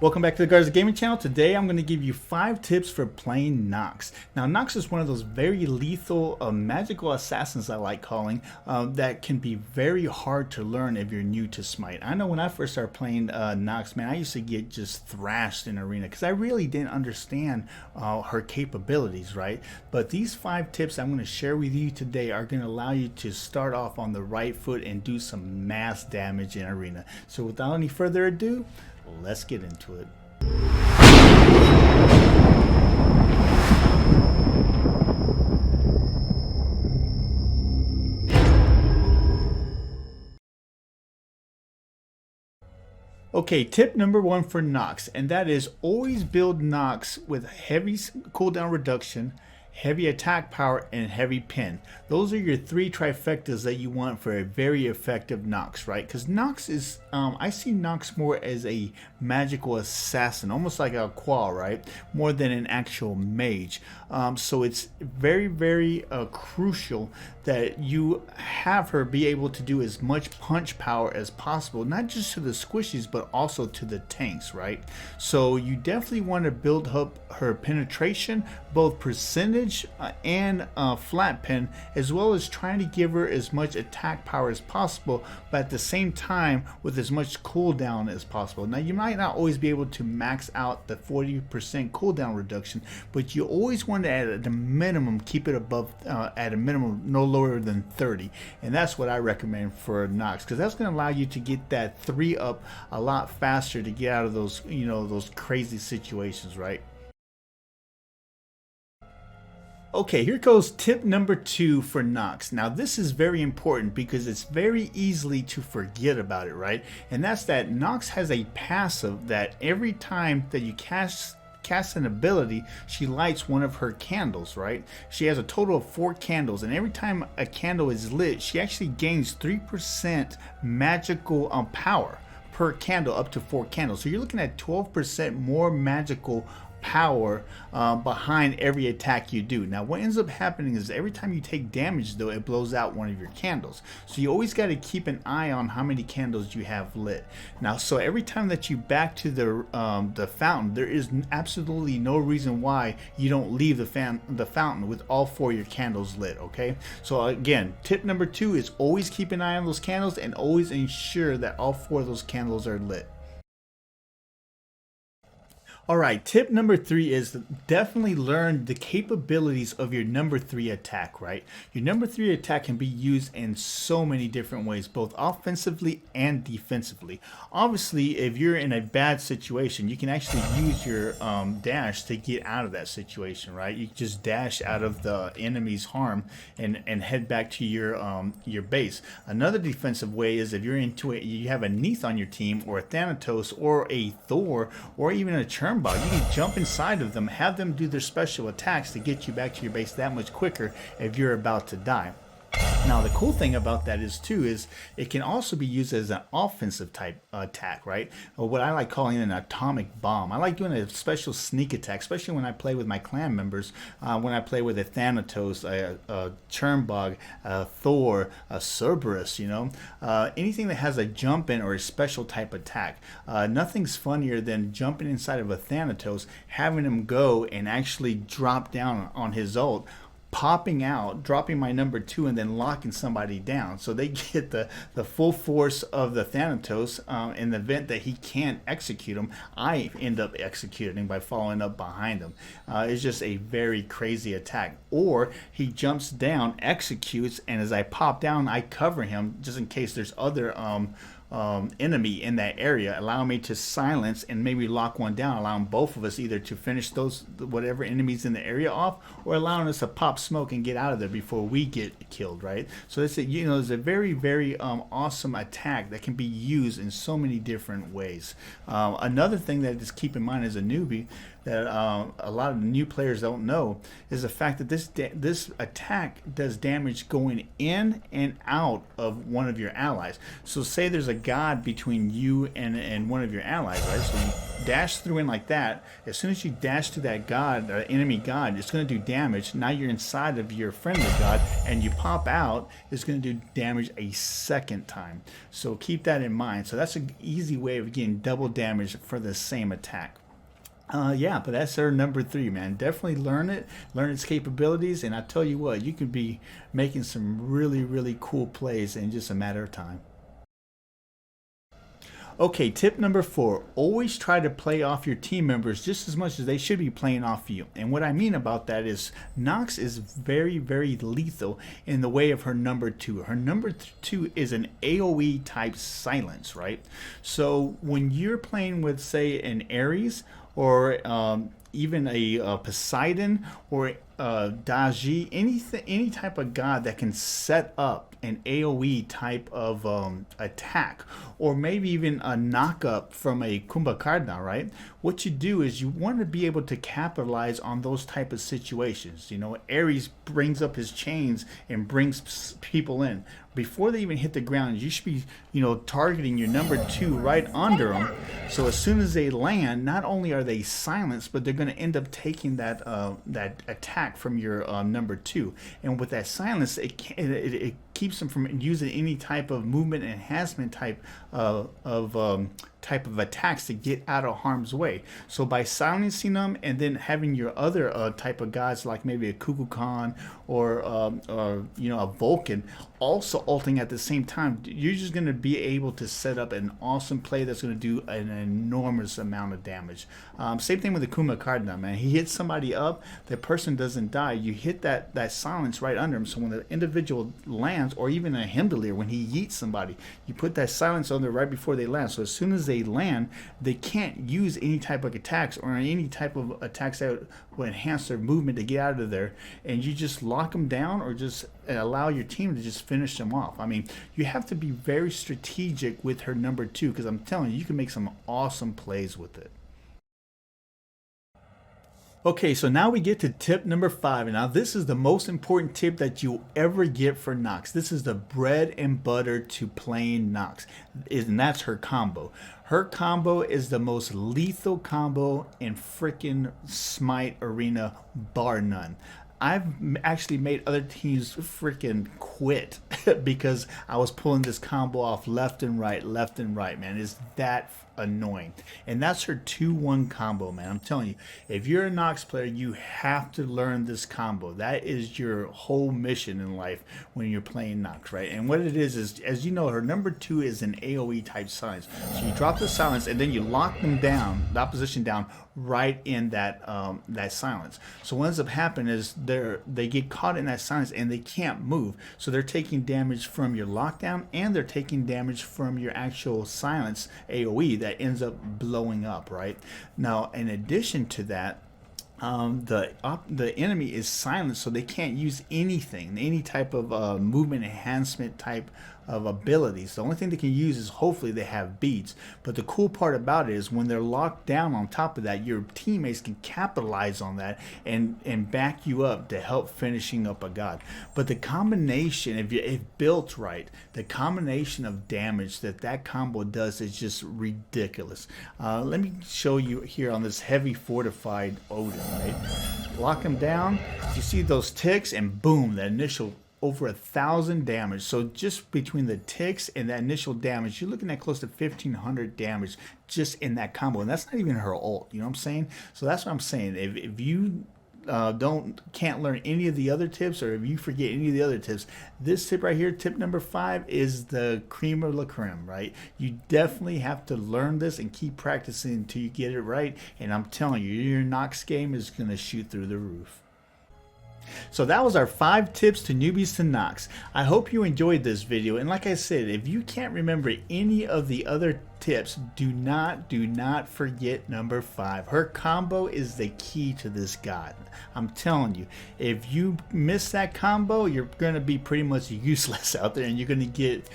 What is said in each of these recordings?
Welcome back to the Garza Gaming Channel. Today I'm going to give you 5 tips for playing Nox. Now Nox is one of those very lethal magical assassins I like calling that can be very hard to learn if you're new to Smite. I know when I first started playing Nox, man, I used to get just thrashed in Arena because I really didn't understand her capabilities, right? But these 5 tips I'm going to share with you today are going to allow you to start off on the right foot and do some mass damage in Arena. So without any further ado, let's get into it. Okay, tip number 1 for Nox, and that is always build Nox with heavy cooldown reduction, heavy attack power, and heavy pin. Those are your 3 trifectas that you want for a very effective Nox, right? Because Nox is, I see Nox more as a magical assassin, almost like a Qual, right? More than an actual mage. So it's very crucial that you have her be able to do as much punch power as possible, not just to the squishies, but also to the tanks, right? So you definitely want to build up her penetration, both percentage and flat pin, as well as trying to give her as much attack power as possible, but at the same time with as much cooldown as possible. Now you might not always be able to max out the 40% cooldown reduction, but you always want to at a minimum keep it above at a minimum no lower than 30, and that's what I recommend for Nox, because that's going to allow you to get that 3 up a lot faster to get out of those, you know, those crazy situations, right? Okay, here goes tip number 2 for Nox. Now this is very important because it's very easily to forget about it, right? And that's that Nox has a passive that every time that you cast an ability, she lights one of her candles, right? She has a total of 4 candles, and every time a candle is lit, she actually gains 3% magical power per candle, up to 4 candles. So you're looking at 12% more magical power behind every attack you do. Now what ends up happening is every time you take damage, though, it blows out one of your candles. So you always got to keep an eye on how many candles you have lit. Now so every time that you back to the fountain, there is absolutely no reason why you don't leave the fountain with all 4 of your candles lit. Okay, so again, tip number 2 is always keep an eye on those candles and always ensure that all 4 of those candles are lit. Alright, tip number 3 is definitely learn the capabilities of your number 3 attack, right? Your number 3 attack can be used in so many different ways, both offensively and defensively. Obviously, if you're in a bad situation, you can actually use your dash to get out of that situation, right? You just dash out of the enemy's harm and head back to your base. Another defensive way is if you're into it, you have a Neith on your team, or a Thanatos, or a Thor, or even a Churn. You can jump inside of them, have them do their special attacks to get you back to your base that much quicker if you're about to die. Now the cool thing about that is it can also be used as an offensive type attack, right? Or what I like calling an atomic bomb. I like doing a special sneak attack, especially when I play with my clan members, when I play with a Thanatos, a Churnbog, a Thor, a Cerberus, you know, anything that has a jump in or a special type attack. Nothing's funnier than jumping inside of a Thanatos, having him go and actually drop down on his ult, popping out, dropping my number 2, and then locking somebody down. So they get the full force of the Thanatos. In the event that he can't execute him, I end up executing him by following up behind him. It's just a very crazy attack. Or he jumps down, executes, and as I pop down, I cover him just in case there's other enemy in that area, allow me to silence and maybe lock one down, allowing both of us either to finish those whatever enemies in the area off, or allowing us to pop smoke and get out of there before we get killed, right? So it's a, you know, it's a very awesome attack that can be used in so many different ways. Another thing that just keep in mind as a newbie, that a lot of new players don't know is the fact that this attack does damage going in and out of one of your allies. So say there's a god between you and one of your allies, right? So you dash through in like that. As soon as you dash to that god, enemy god, it's going to do damage. Now you're inside of your friendly god, and you pop out, it's going to do damage a second time. So keep that in mind. So that's an easy way of getting double damage for the same attack. Yeah, but that's our number 3, man. Definitely learn it, learn its capabilities, and I tell you what, you could be making some really, really cool plays in just a matter of time. Okay, tip number 4, always try to play off your team members just as much as they should be playing off you. And what I mean about that is Nox is very, very lethal in the way of her number 2. Her number 2 is an AoE type silence, right? So when you're playing with, say, an Ares or even a Poseidon or Daji, any type of god that can set up an AoE type of attack, or maybe even a knock-up from a Kumbhakarna, right? What you do is you want to be able to capitalize on those type of situations. You know, Ares brings up his chains and brings people in. Before they even hit the ground, you should be, you know, targeting your number 2 right under them. So as soon as they land, not only are they silenced, but they're going to end up taking that that attack from your number 2. And with that silence, it keeps them from using any type of movement enhancement type of attacks to get out of harm's way. So by silencing them and then having your other type of gods like maybe a Kukulkan or you know, a Vulcan also ulting at the same time, you're just going to be able to set up an awesome play that's going to do an enormous amount of damage. Same thing with the Kumbhakarna, man. He hits somebody up, the person doesn't die. You hit that silence right under him. So when the individual lands, or even a Himdalir, when he yeets somebody, you put that silence on there right before they land. So as soon as they land, they can't use any type of attacks or any type of attacks that will enhance their movement to get out of there, and you just lock them down or just allow your team to just finish them off. I mean, you have to be very strategic with her number 2, because I'm telling you, you can make some awesome plays with it. Okay, so now we get to tip number 5, and now this is the most important tip that you'll ever get for Nox. This is the bread and butter to playing Nox, and that's her combo. Her combo is the most lethal combo in freaking Smite Arena, bar none. I've actually made other teams freaking quit because I was pulling this combo off left and right, man. It's that annoying. And that's her 2-1 combo, man. I'm telling you, if you're a Nox player, you have to learn this combo. That is your whole mission in life when you're playing Nox, right? And what it is, as you know, her number 2 is an AoE type silence. So you drop the silence and then you lock them down, the opposition down, right in that that silence. So what ends up happening is they get caught in that silence and they can't move. So they're taking damage from your lockdown and they're taking damage from your actual silence AoE that ends up blowing up, right? Now, in addition to that, the enemy is silent, so they can't use anything, any type of movement enhancement type of abilities. The only thing they can use is hopefully they have beads. But the cool part about it is when they're locked down on top of that, your teammates can capitalize on that and back you up to help finishing up a god. But the combination, if built right, the combination of damage that combo does is just ridiculous. Let me show you here on this heavy fortified Odin, right? Lock him down, you see those ticks, and boom, that initial over 1,000 damage. So just between the ticks and that initial damage, you're looking at close to 1,500 damage just in that combo, and that's not even her ult. You know what I'm saying? So that's what I'm saying. If you can't learn any of the other tips, or if you forget any of the other tips, this tip right here, tip number 5, is the cream of la creme, right? You definitely have to learn this and keep practicing until you get it right, and I'm telling you, your Nox game is going to shoot through the roof. So that was our 5 tips to newbies to Nox. I hope you enjoyed this video, and like I said, if you can't remember any of the other tips, do not forget number 5. Her combo is the key to this god. I'm telling you, if you miss that combo, you're gonna be pretty much useless out there, and you're gonna get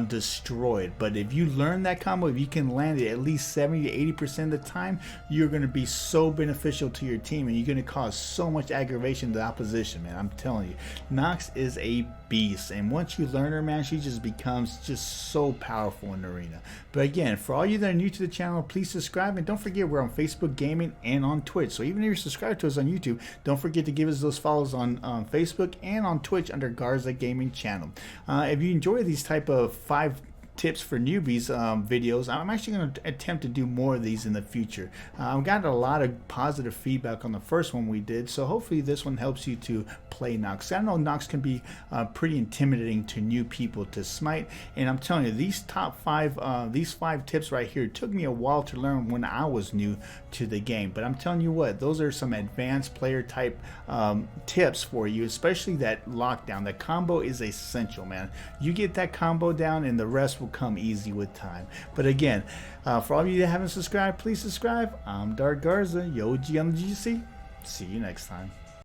destroyed. But if you learn that combo, if you can land it at least 70 to 80% of the time, you're gonna be so beneficial to your team, and you're gonna cause so much aggravation to the opposition, man. I'm telling you, Nox is a beast, and once you learn her, man, she just becomes just so powerful in the arena. But again, for all you that are new to the channel, please subscribe, and don't forget we're on Facebook Gaming and on Twitch. So even if you're subscribed to us on YouTube, don't forget to give us those follows on Facebook and on Twitch under Garza Gaming Channel. If you enjoy these type of 5 tips for newbies videos, I'm actually going to attempt to do more of these in the future. I've gotten a lot of positive feedback on the first one we did, so hopefully this one helps you to play Nox. I know Nox can be pretty intimidating to new people to Smite, and I'm telling you, these top 5 these 5 tips right here took me a while to learn when I was new to the game. But I'm telling you what, those are some advanced player type tips for you, especially that lockdown. The combo is essential, man. You get that combo down and the rest will come easy with time. But again, for all of you that haven't subscribed, please subscribe. I'm Dark Garza, your OG on the GC. See you next time.